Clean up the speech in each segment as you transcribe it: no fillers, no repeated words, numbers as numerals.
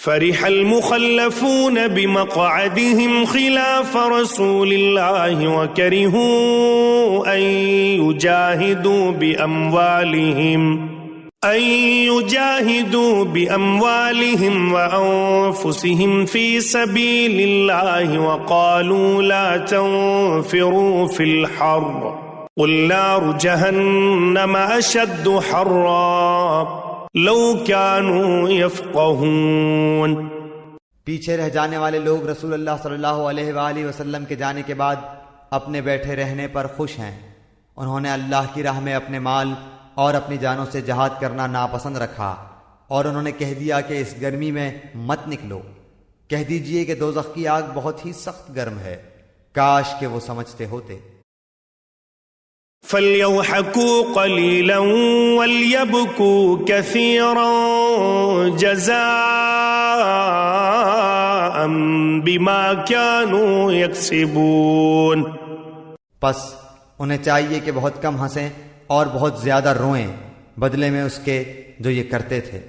فرح المخلفون بمقعدهم خلاف رسول الله وكرهوا أن يجاهدوا بأموالهم وأنفسهم في سبيل الله وقالوا لا تنفروا في الحر قل نار جهنم أشد حرا لو كانوا يفقهون۔ پیچھے رہ جانے والے لوگ رسول اللہ صلی اللہ علیہ وآلہ وسلم کے جانے کے بعد اپنے بیٹھے رہنے پر خوش ہیں۔ انہوں نے اللہ کی راہ میں اپنے مال اور اپنی جانوں سے جہاد کرنا ناپسند رکھا، اور انہوں نے کہہ دیا کہ اس گرمی میں مت نکلو۔ کہہ دیجئے کہ دوزخ کی آگ بہت ہی سخت گرم ہے، کاش کہ وہ سمجھتے ہوتے۔ فَلْيَضْحَكُوا قَلِيلًا وَلْيَبْكُوا كَثِيرًا جَزَاءً بِمَا كَانُوا يَكْسِبُونَ۔ پس انہیں چاہیے کہ بہت کم ہنسیں اور بہت زیادہ روئیں بدلے میں اس کے جو یہ کرتے تھے۔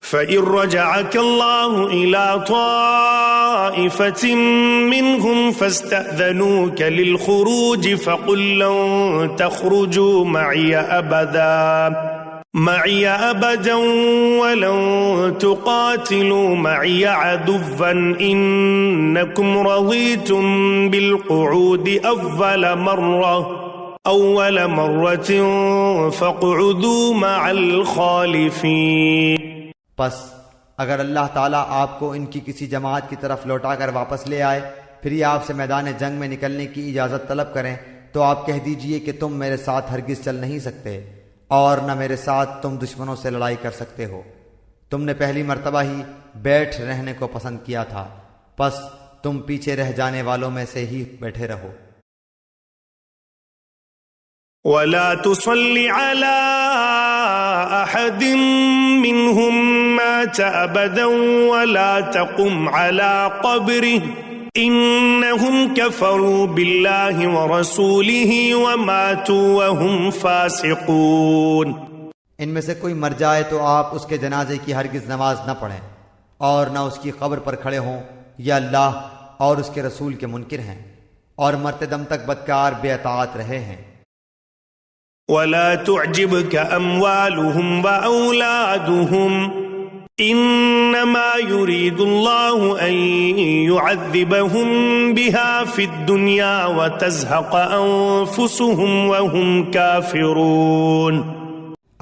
فَإِن رَّجَعَكَ اللَّهُ إِلَىٰ طَائِفَةٍ مِّنْهُمْ فَاسْتَأْذَنُوكَ لِلْخُرُوجِ فَقُل لَّن تَخْرُجُوا مَعِيَ أَبَدًا وَلَن تُقَاتِلُوا مَعِيَ عَدُوًّا إِنَّكُمْ رَضِيتُم بِالْقُعُودِ أَوَّلَ مرة فاقعدوا مع الخالفين۔ پس اگر اللہ تعالیٰ آپ کو ان کی کسی جماعت کی طرف لوٹا کر واپس لے آئے، پھر یہ آپ سے میدان جنگ میں نکلنے کی اجازت طلب کریں، تو آپ کہہ دیجئے کہ تم میرے ساتھ ہرگز چل نہیں سکتے، اور نہ میرے ساتھ تم دشمنوں سے لڑائی کر سکتے ہو۔ تم نے پہلی مرتبہ ہی بیٹھ رہنے کو پسند کیا تھا، پس تم پیچھے رہ جانے والوں میں سے ہی بیٹھے رہو۔ وَلَا تُصَلِّ عَلَىٰ أَحَدٍ مِّنْهُمْ مَاتَ أَبَدًا وَلَا تَقُمْ عَلَىٰ قَبْرِهِ إِنَّهُمْ كَفَرُوا بِاللَّهِ وَرَسُولِهِ وَمَاتُوا وَهُمْ فَاسِقُونَ۔ ان میں سے کوئی مر جائے تو آپ اس کے جنازے کی ہرگز نماز نہ پڑھیں اور نہ اس کی قبر پر کھڑے ہوں، یا اللہ اور اس کے رسول کے منکر ہیں، اور مرتے دم تک بدکار بے اطاعت رہے ہیں۔ وَلَا تُعْجِبْكَ أَمْوَالُهُمْ وَأَوْلَادُهُمْ إِنَّمَا يُرِيدُ اللَّهُ أَن يُعَذِّبَهُم بِهَا فِي الدُّنْيَا وَتَزْهَقَ أَنفُسُهُمْ وَهُمْ كَافِرُونَ۔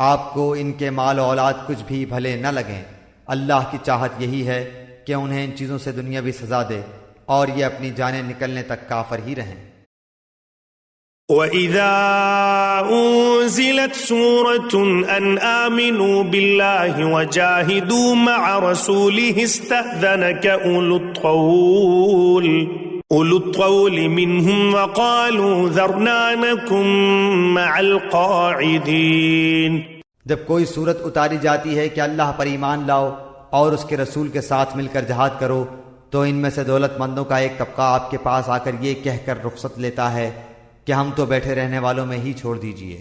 آپ کو ان کے مال و اولاد کچھ بھی بھلے نہ لگیں، اللہ کی چاہت یہی ہے کہ انہیں ان چیزوں سے دنیاوی سزا دے، اور یہ اپنی جانیں نکلنے تک کافر ہی رہیں۔ وَإِذَا أُنزِلَتْ سُورَةٌ أَنْ آمِنُوا بِاللَّهِ وَجَاهِدُوا مَعَ رَسُولِهِ اسْتَأْذَنَكَ أُولُو الطَّوْلِ مِنْهُمْ وَقَالُوا ذَرْنَا نَكُن مَّعَ الْقَاعِدِينَ۔ جب کوئی صورت اتاری جاتی ہے کہ اللہ پر ایمان لاؤ اور اس کے رسول کے ساتھ مل کر جہاد کرو، تو ان میں سے دولت مندوں کا ایک طبقہ آپ کے پاس آ کر یہ کہہ کر رخصت لیتا ہے کہ ہم تو بیٹھے رہنے والوں میں ہی چھوڑ دیجئے۔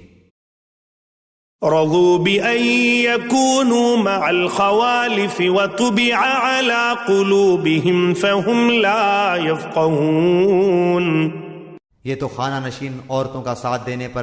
رضوا بأن يكونوا مع الخوالف وطبع على قلوبهم فهم لا يفقهون۔ یہ تو خانہ نشین عورتوں کا ساتھ دینے پر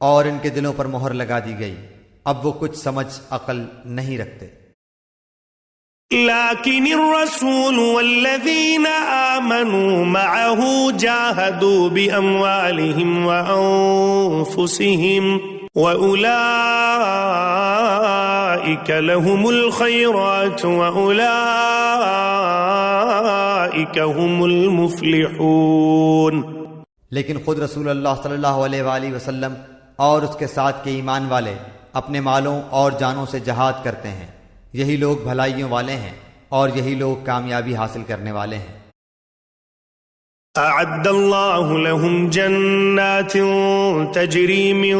اور ان کے دلوں پر مہر لگا دی گئی، اب وہ کچھ سمجھ عقل نہیں رکھتے۔ لكن الرسول والذين آمنوا معه جاهدوا بأموالهم وأنفسهم وأولئك لهم الخيرات وأولئك هم المفلحون۔ لیکن خود رسول اللہ صلی اللہ علیہ وآلہ وسلم اور اس کے ساتھ کے ایمان والے اپنے مالوں اور جانوں سے جہاد کرتے ہیں، یہی لوگ بھلائیوں والے ہیں اور یہی لوگ کامیابی حاصل کرنے والے ہیں۔ اعد اللہ لهم جنات تجری من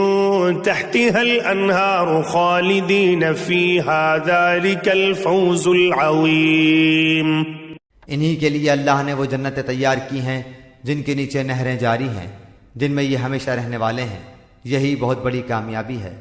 تحتها الانہار خالدین فیہا ذالک الفوز العظیم۔ انہی کے لیے اللہ نے وہ جنتیں تیار کی ہیں جن کے نیچے نہریں جاری ہیں، جن میں یہ ہمیشہ رہنے والے ہیں، یہی بہت بڑی کامیابی ہے۔